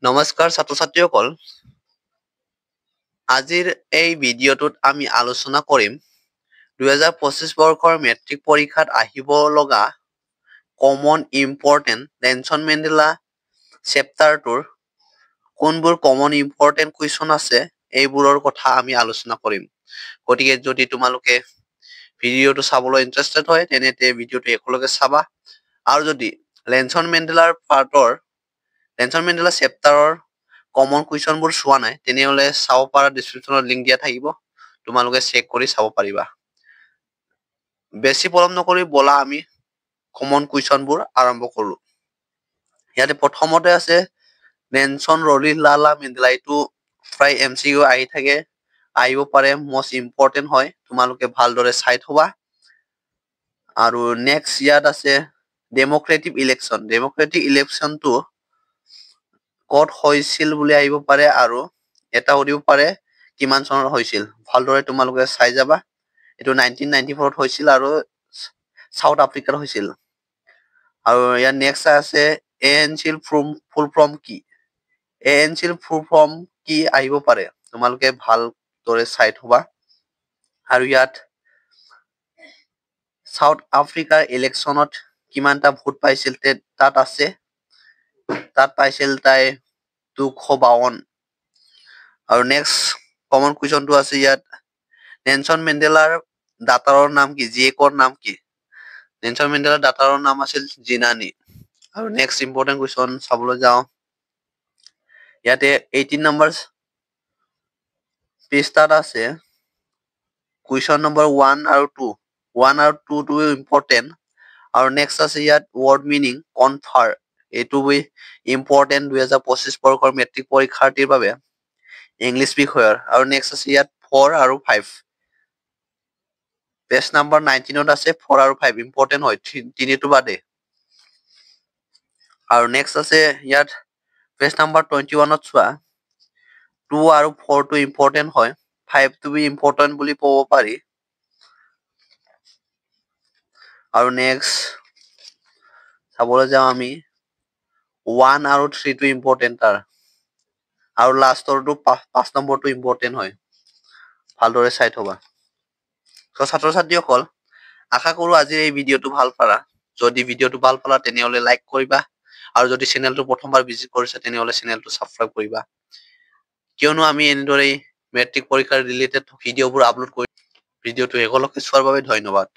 নমস্কাৰ ছাত্ৰ ছাত্ৰীসকল, আজিৰ এই ভিডিঅ'টোত আমি আলোচনা কৰিম 2025 বৰ্ষৰ মেট্ৰিক পৰীক্ষাত আহিব লগা কমন ইম্পৰ্টেণ্ট নেলছন মেণ্ডেলা চেপ্টাৰটোৰ কোনবোৰ কমন ইম্পৰ্টেণ্ট কুৱেশ্যন আছে এইবোৰৰ কথা আমি আলোচনা কৰিম। গতিকে যদি তোমালোকে ভিডিঅ'টো চাবলৈ ইণ্টাৰেষ্টেড হয় তেন্তে ভিডিঅ'টো একেলগে চাবা, আৰু যদি নেলছন মেণ্ডেলা চেপ্টাৰৰ কমন কুৱেশ্যনবোৰ চোৱা নাই তেনেহলে চাব পাৰা, ডিছক্ৰিপশ্যনত লিংক দিয়া থাকিব, তোমালোকে চেক কৰি চাব পাৰিবা। বেছি পলম নকৰি বলা আমি কমন কুৱেশ্যনবোৰ আৰম্ভ কৰো। ইয়াতে প্ৰথমতে আছে নেলছন ৰলিলালা মেণ্ডেলা। এইটো প্ৰায় MCQ আহি থাকে, আহিব পাৰে, মষ্ট ইম্পৰ্টেণ্ট হয়, তোমালোকে ভালদৰে চাই থবা। আৰু নেক্সট ইয়াত আছে ডেমক্ৰেটিক ইলেকশ্যনটো ক'ত হৈছিল বুলি আহিব পাৰে, আৰু এটা সুধিব পাৰে কিমান চনত হৈছিল। ভালদৰে তোমালোকে চাই যাবা। এইটো 1994 হৈছিল আৰু সাউথ আফ্ৰিকাত হৈছিল। আৰু ইয়াৰ নেক্সট আছে ANCৰ ফুল ফৰ্ম কি। ANCৰ ফুল ফৰ্ম কি আহিব পাৰে, তোমালোকে ভালদৰে চাই থবা। আৰু ইয়াত সাউথ আফ্ৰিকাৰ ইলেকশ্যনত কিমানটা ভোট পাইছিল তাত আছে, তাত পাইছিল তাই 252। আৰু নেক্সট কমন কুৱেশ্যনটো আছে ইয়াত নেলছন মেণ্ডেলাৰ দাতাৰৰ নাম কি, জীয়েকৰ নাম কি। নেলছন মেণ্ডেলাৰ দাতাৰৰ নাম আছিল জিনানী। আৰু নেক্সট ইম্পৰ্টেণ্ট কুৱেশ্যন চাবলৈ যাওঁ, ইয়াতে 18 নম্বৰ পৃষ্ঠাত আছে কুৱেশ্যন নম্বৰ 1 আৰু 2। 1 আৰু 2টো ইম্পৰ্টেণ্ট। আৰু নেক্সট আছে ইয়াত ৱৰ্ড মিনিং কনফাৰ, এইটো ইম্পৰ্টেণ্ট 2025 বৰ্ষৰ মেট্ৰিক পৰীক্ষাৰ্থীৰ বাবে ইংলিছ বিষয়ৰ। আৰু নেক্সট আছে ইয়াত 4 আৰু 5। পেজ নাম্বাৰ 19ত আছে 4 আৰু 5 ইম্পৰ্টেণ্ট হয়, তিনিটো বাদে। আৰু নেক্সট আছে ইয়াত পেজ নাম্বাৰ 21ত চোৱা 2 আৰু 4টো ইম্পৰ্টেণ্ট হয়, 5টো ইম্পৰ্টেণ্ট বুলি ক'ব পাৰি। আৰু নেক্সট চাবলৈ যাওঁ আমি 1 আৰু 3টো ইম্পৰ্টেণ্ট তাৰ, আৰু লাষ্টৰটো 5 নম্বৰটো ইম্পৰ্টেণ্ট হয়, ভালদৰে চাই থবা। ছাত্ৰ ছাত্ৰীসকল, আশা কৰো আজিৰ এই ভিডিঅ'টো ভাল পালা। যদি ভিডিঅ'টো ভাল পালা তেনেহলে লাইক কৰিবা, আৰু যদি চেনেলটো প্ৰথমবাৰ ভিজিট কৰিছা তেনেহলে চেনেলটো ছাবস্ক্ৰাইব কৰিবা, কিয়নো আমি এনেদৰেই মেট্ৰিক পৰীক্ষাৰ ৰিলেটেড ভিডিঅ'বোৰ আপলোড কৰি। ভিডিঅ'টো একেলগে চোৱাৰ বাবে ধন্যবাদ।